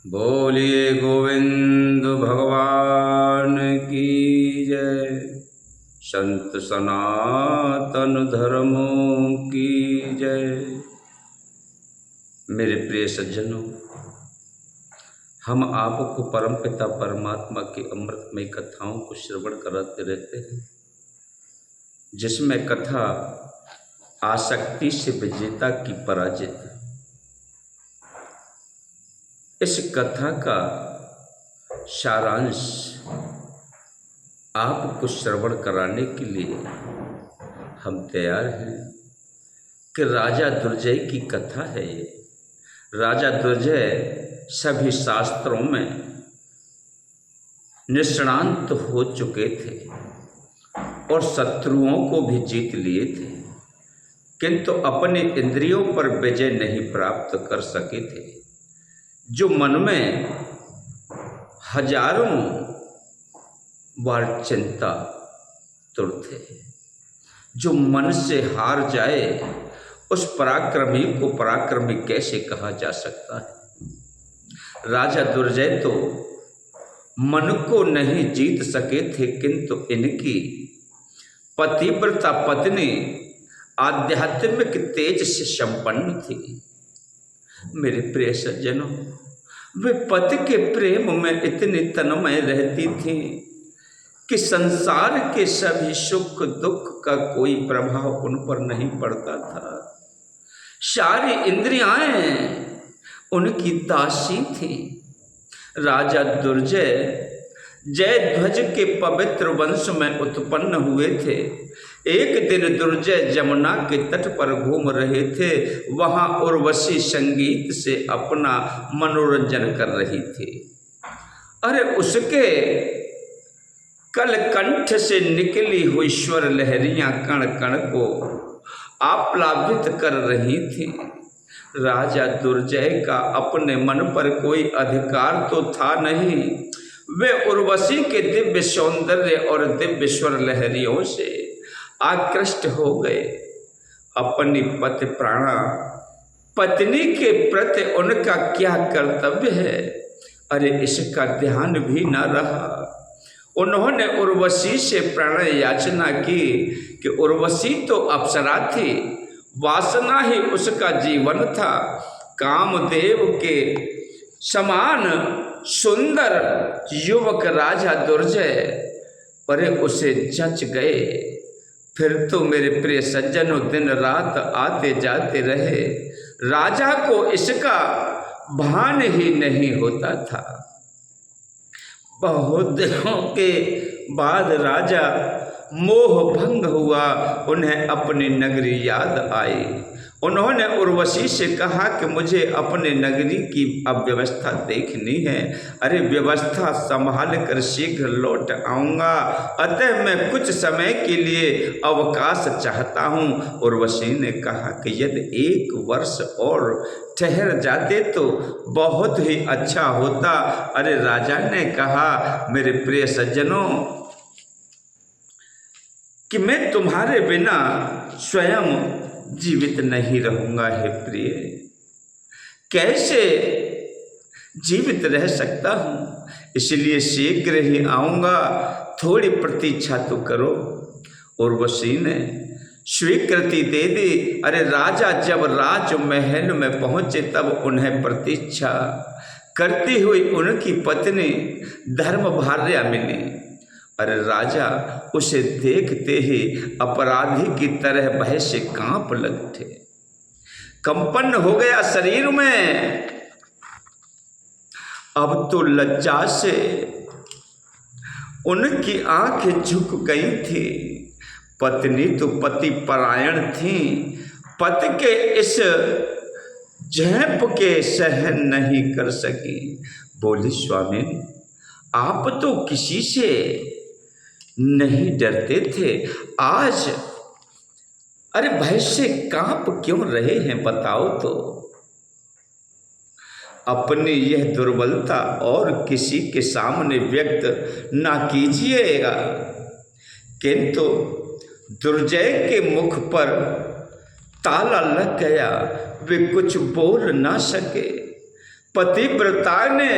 बोलिए गोविंद भगवान की जय। संत सनातन धर्मों की जय। मेरे प्रिय सज्जनों, हम आपको परमपिता परमात्मा की अमृतमय कथाओं को श्रवण कराते रहते हैं, जिसमें कथा आसक्ति से विजेता की पराजित। इस कथा का सारांश आपको श्रवण कराने के लिए हम तैयार हैं कि राजा दुर्जय की कथा है ये। राजा दुर्जय सभी शास्त्रों में निष्णात हो चुके थे और शत्रुओं को भी जीत लिए थे, किंतु अपने इंद्रियों पर विजय नहीं प्राप्त कर सके थे। जो मन में हजारों बार चिंता तुर थे, जो मन से हार जाए उस पराक्रमी को पराक्रमी कैसे कहा जा सकता है। राजा दुर्जय तो मन को नहीं जीत सके थे, किंतु इनकी पतिव्रता पत्नी आध्यात्मिक तेज से संपन्न थी। मेरे प्रिय सज्जनों, वे पति के प्रेम में इतनी तन्मय रहती थी कि संसार के सभी सुख दुख का कोई प्रभाव उन पर नहीं पड़ता था। सारी इंद्रियां उनकी दासी थी। राजा दुर्जय जयध्वज के पवित्र वंश में उत्पन्न हुए थे। एक दिन दुर्जय जमुना के तट पर घूम रहे थे। वहां उर्वशी संगीत से अपना मनोरंजन कर रही थी। अरे उसके कलकंठ से निकली हुई स्वर लहरियां कण कण को आप्लावित कर रही थी। राजा दुर्जय का अपने मन पर कोई अधिकार तो था नहीं। वे उर्वशी के दिव्य सौंदर्य और दिव्य स्वर लहरियों से आकृष्ट हो गए। अपनी पति प्राणा पत्नी के प्रति उनका क्या कर्तव्य है, अरे इसका ध्यान भी न रहा। उन्होंने उर्वशी से प्रणय याचना की कि उर्वशी तो अप्सरा थी, वासना ही उसका जीवन था। कामदेव के समान सुंदर युवक राजा दुर्जय पर उसे जच गए। फिर तो मेरे प्रिय सज्जनों दिन रात आते जाते रहे। राजा को इसका भान ही नहीं होता था। बहुत दिनों के बाद राजा मोह भंग हुआ। उन्हें अपनी नगरी याद आई। उन्होंने उर्वशी से कहा कि मुझे अपने नगरी की अब व्यवस्था देखनी है। अरे व्यवस्था संभाल कर शीघ्र लौट आऊँगा, अतः मैं कुछ समय के लिए अवकाश चाहता हूँ। उर्वशी ने कहा कि यदि 1 वर्ष और ठहर जाते तो बहुत ही अच्छा होता। अरे राजा ने कहा, मेरे प्रिय सज्जनों, कि मैं तुम्हारे बिना स्वयं जीवित नहीं रहूंगा। हे प्रिय, कैसे जीवित रह सकता हूं, इसलिए शीघ्र ही आऊंगा, थोड़ी प्रतीक्षा तो करो। उर्वशी ने स्वीकृति दे दी। अरे राजा जब राजमहल में पहुंचे तब उन्हें प्रतीक्षा करती हुई उनकी पत्नी धर्मभार्या मिली। अरे राजा उसे देखते ही अपराधी की तरह भय से कांप लगे। कंपन हो गया शरीर में। अब तो लज्जा से उनकी आंखें झुक गई थी। पत्नी तो पति परायण थी, पति के इस झेप के सहन नहीं कर सकी। बोली, स्वामी आप तो किसी से नहीं डरते थे, आज अरे भय से कांप क्यों रहे हैं, बताओ तो। अपनी यह दुर्बलता और किसी के सामने व्यक्त ना कीजिएगा। किंतु दुर्जय के मुख पर ताला लग गया, वे कुछ बोल ना सके। पतिव्रता ने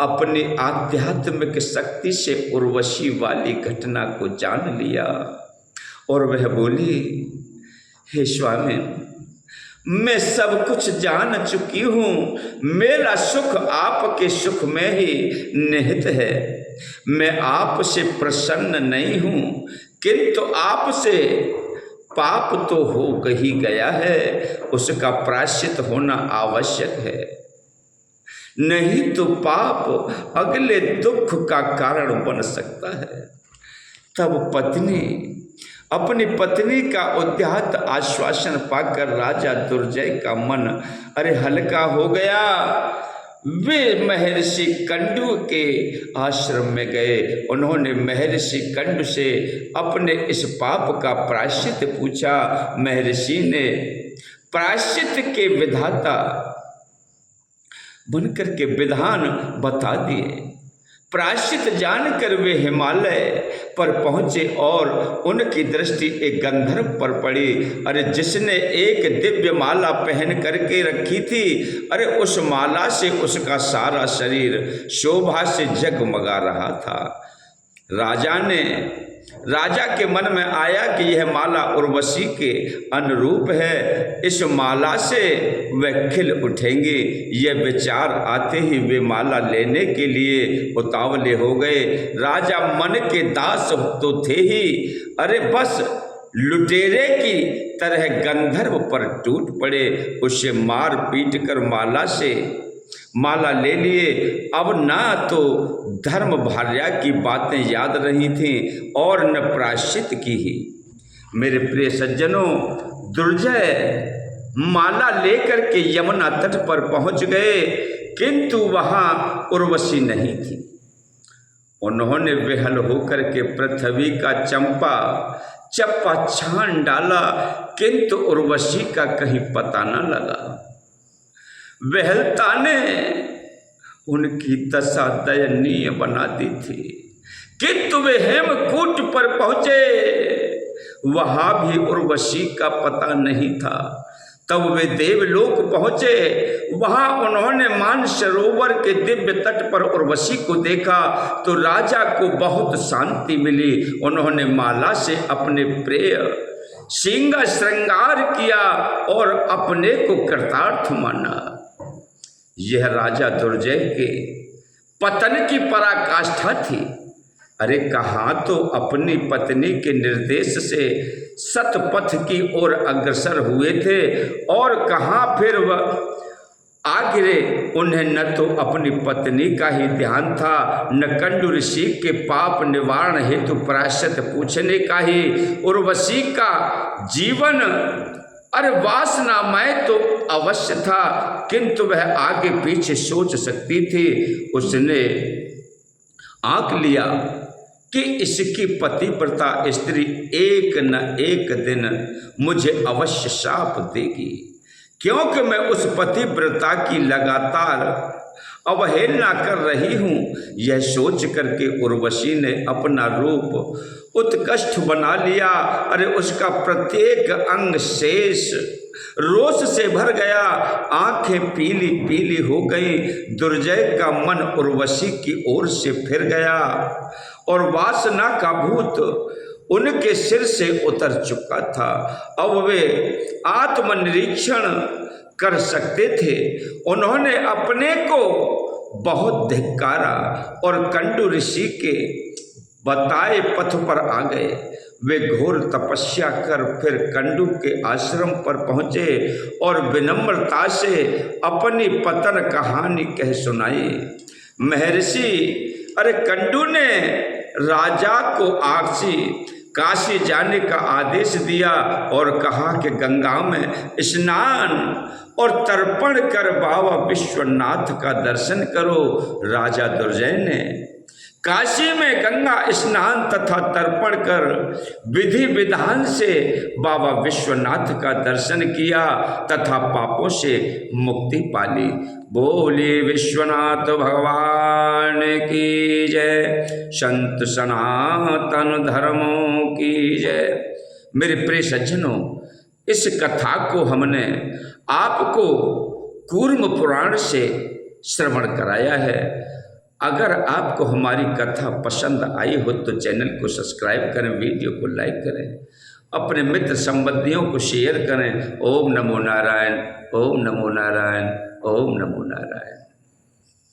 अपनी आध्यात्मिक शक्ति से उर्वशी वाली घटना को जान लिया और वह बोली, हे स्वामी, मैं सब कुछ जान चुकी हूँ, मेरा सुख आपके सुख में ही निहित है। मैं आपसे प्रसन्न नहीं हूँ, किंतु आपसे पाप तो हो ही गया है, उसका प्रायश्चित होना आवश्यक है, नहीं तो पाप अगले दुख का कारण बन सकता है। तब पत्नी अपनी पत्नी का उद्यत आश्वासन पाकर राजा दुर्जय का मन हल्का हो गया। वे महर्षि कंडु के आश्रम में गए। उन्होंने महर्षि कंडु से अपने इस पाप का प्रायश्चित पूछा। महर्षि ने प्रायश्चित के विधाता बनकर के विधान बता दिए। प्रायश्चित जानकर वे हिमालय पर पहुंचे और उनकी दृष्टि एक गंधर्व पर पड़ी। जिसने एक दिव्य माला पहन करके रखी थी। उस माला से उसका सारा शरीर शोभा से जगमगा रहा था। राजा के मन में आया कि यह माला उर्वशी के अनुरूप है, इस माला से वे खिल उठेंगे। यह विचार आते ही वे माला लेने के लिए उतावले हो गए। राजा मन के दास तो थे ही, बस लुटेरे की तरह गंधर्व पर टूट पड़े। उसे मार पीट कर माला ले लिए। अब ना तो धर्म भार्या की बातें याद रही थीं और न प्रायश्चित की ही। मेरे प्रिय सज्जनों, दुर्जय माला लेकर के यमुना तट पर पहुंच गए, किंतु वहां उर्वशी नहीं थी। उन्होंने विहल होकर के पृथ्वी का चप्पा छान डाला, किंतु उर्वशी का कहीं पता न लगा। विहलता ने उनकी दशा दयनीय बना दी थी। किंतु वे हेमकूट पर पहुंचे, वहां भी उर्वशी का पता नहीं था। तब वे देवलोक पहुंचे। वहां उन्होंने मानसरोवर के दिव्य तट पर उर्वशी को देखा तो राजा को बहुत शांति मिली। उन्होंने माला से अपने प्रिय सिंह श्रृंगार किया और अपने को कृतार्थ माना। यह राजा दुर्जय के पतन की पराकाष्ठा थी। कहाँ तो अपनी पत्नी के निर्देश से सतपथ की ओर अग्रसर हुए थे और कहाँ फिर वह आगे उन्हें न तो अपनी पत्नी का ही ध्यान था, न कंडु ऋषि के पाप निवारण हेतु प्रायश्चित पूछने का ही। उर्वशी का जीवन वासनामय तो अवश्य था, किंतु वह आगे पीछे सोच सकती थी। उसने आंक लिया कि इसकी पतिव्रता स्त्री एक न एक दिन मुझे अवश्य शाप देगी, क्योंकि मैं उस पतिव्रता की लगातार अवहेलना कर रही हूँ। यह सोच करके उर्वशी ने अपना रूप उत्कृष्ट बना लिया। उसका प्रत्येक अंग शेष रोष से भर गया, आंखें पीली पीली हो गईं। दुर्जय का मन उर्वशी की ओर से फिर गया और वासना का भूत उनके सिर से उतर चुका था। अब वे आत्मनिरीक्षण कर सकते थे। उन्होंने अपने को बहुत धिक्कारा और कंडु ऋषि के बताए पथ पर आ गए। वे घोर तपस्या कर फिर कंडु के आश्रम पर पहुंचे और विनम्रता से अपनी पतन कहानी कह सुनाई। महर्षि कंडु ने राजा को काशी जाने का आदेश दिया और कहा कि गंगा में स्नान और तर्पण कर बाबा विश्वनाथ का दर्शन करो। राजा दुर्जय ने काशी में गंगा स्नान तथा तर्पण कर विधि विधान से बाबा विश्वनाथ का दर्शन किया तथा पापों से मुक्ति पाली। बोले विश्वनाथ भगवान की जय, संत सनातन धर्मों की जय। मेरे प्रिय सज्जनों, इस कथा को हमने आपको कूर्म पुराण से श्रवण कराया है। अगर आपको हमारी कथा पसंद आई हो तो चैनल को सब्सक्राइब करें, वीडियो को लाइक करें, अपने मित्र संबंधियों को शेयर करें। ओम नमो नारायण, ओम नमो नारायण, ओम नमो नारायण।